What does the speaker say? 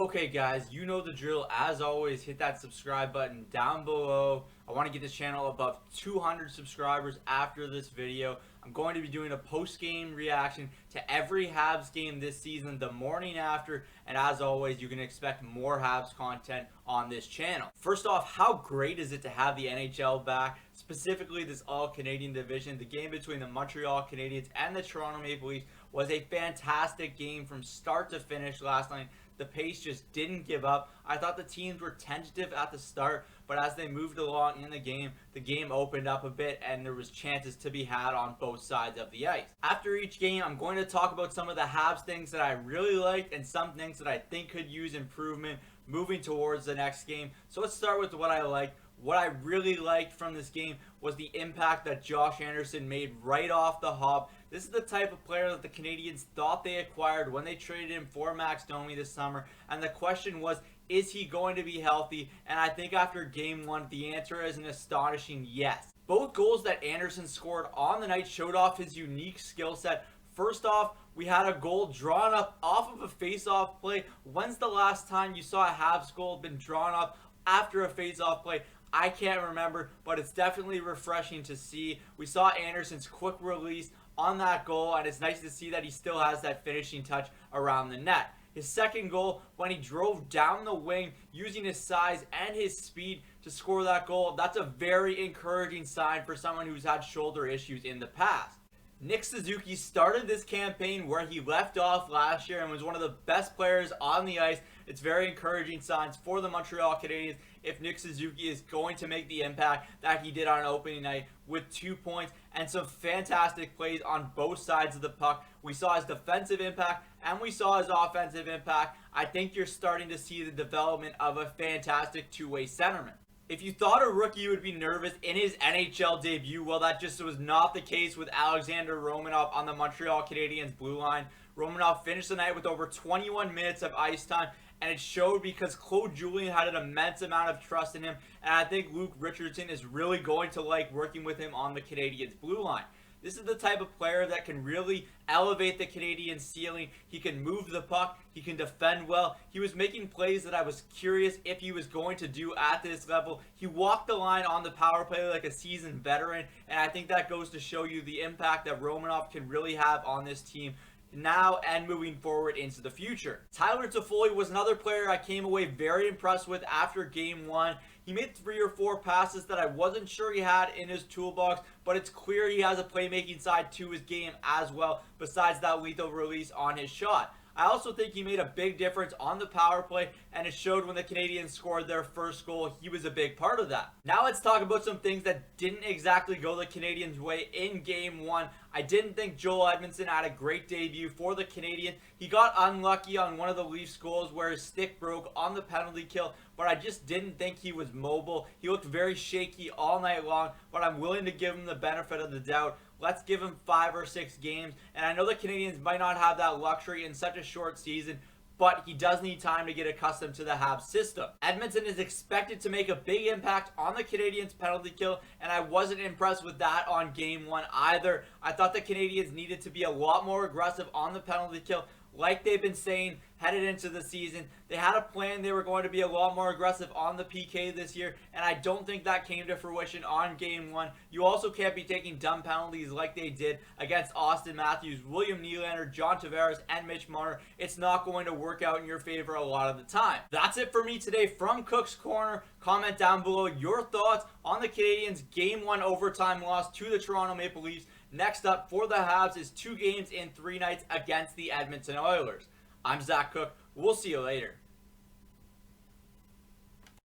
Okay guys, you know the drill. As always, hit that subscribe button down below. I want to get this channel above 200 subscribers after this video. I'm going to be doing a post-game reaction to every Habs game this season the morning after, and as always, you can expect more Habs content on this channel. First off, how great is it to have the NHL back, specifically this All-Canadian division? The game between the Montreal Canadiens and the Toronto Maple Leafs was a fantastic game from start to finish last night. The pace just didn't give up. I thought the teams were tentative at the start, but as they moved along in the game opened up a bit and there was chances to be had on both sides of the ice. After each game, I'm going to talk about some of the Habs things that I really liked and some things that I think could use improvement moving towards the next game. So let's start with what I liked. What I really liked from this game was the impact that Josh Anderson made right off the hop. This is the type of player that the Canadiens thought they acquired when they traded him for Max Domi this summer. And the question was, is he going to be healthy? And I think after game one, the answer is an astonishing yes. Both goals that Anderson scored on the night showed off his unique skill set. First off, we had a goal drawn up off of a face-off play. When's the last time you saw a Habs goal been drawn up after a face-off play? I can't remember, but it's definitely refreshing to see. We saw Anderson's quick release on that goal, and it's nice to see that he still has that finishing touch around the net. His second goal, when he drove down the wing using his size and his speed to score that goal, that's a very encouraging sign for someone who's had shoulder issues in the past. Nick Suzuki started this campaign where he left off last year and was one of the best players on the ice. It's very encouraging signs for the Montreal Canadiens if Nick Suzuki is going to make the impact that he did on opening night with 2 points and some fantastic plays on both sides of the puck. We saw his defensive impact and we saw his offensive impact. I think you're starting to see the development of a fantastic two-way centerman. If you thought a rookie would be nervous in his NHL debut, well, that just was not the case with Alexander Romanov on the Montreal Canadiens blue line. Romanov finished the night with over 21 minutes of ice time, and it showed because Claude Julien had an immense amount of trust in him, and I think Luke Richardson is really going to like working with him on the Canadiens blue line. This is the type of player that can really elevate the Canadiens' ceiling. He can move the puck. He can defend well. He was making plays that I was curious if he was going to do at this level. He walked the line on the power play like a seasoned veteran, and I think that goes to show you the impact that Romanov can really have on this team now and moving forward into the future. Tyler Toffoli was another player I came away very impressed with after game one. He made 3 or 4 passes that I wasn't sure he had in his toolbox, but it's clear he has a playmaking side to his game as well, besides that lethal release on his shot. I also think he made a big difference on the power play, and it showed when the Canadiens scored their first goal. He was a big part of that. Now let's talk about some things that didn't exactly go the Canadiens' way in game one. I didn't think Joel Edmondson had a great debut for the Canadiens. He got unlucky on one of the Leafs goals where his stick broke on the penalty kill, but I just didn't think he was mobile. He looked very shaky all night long, but I'm willing to give him the benefit of the doubt. Let's give him 5 or 6 games, and I know the Canadiens might not have that luxury in such a short season, but he does need time to get accustomed to the Habs system. Edmondson is expected to make a big impact on the Canadiens' penalty kill, and I wasn't impressed with that on game one either. I thought the Canadiens needed to be a lot more aggressive on the penalty kill, like they've been saying headed into the season. They had a plan. They were going to be a lot more aggressive on the PK this year, and I don't think that came to fruition on game one. You also can't be taking dumb penalties like they did against Austin Matthews, William Nylander, John Tavares, and Mitch Marner. It's not going to work out in your favor a lot of the time. That's it for me today from Cook's Corner. Comment down below your thoughts on the Canadiens' game 1 overtime loss to the Toronto Maple Leafs. Next up for the Habs is 2 games in 3 nights against the Edmonton Oilers. I'm Zach Cook. We'll see you later.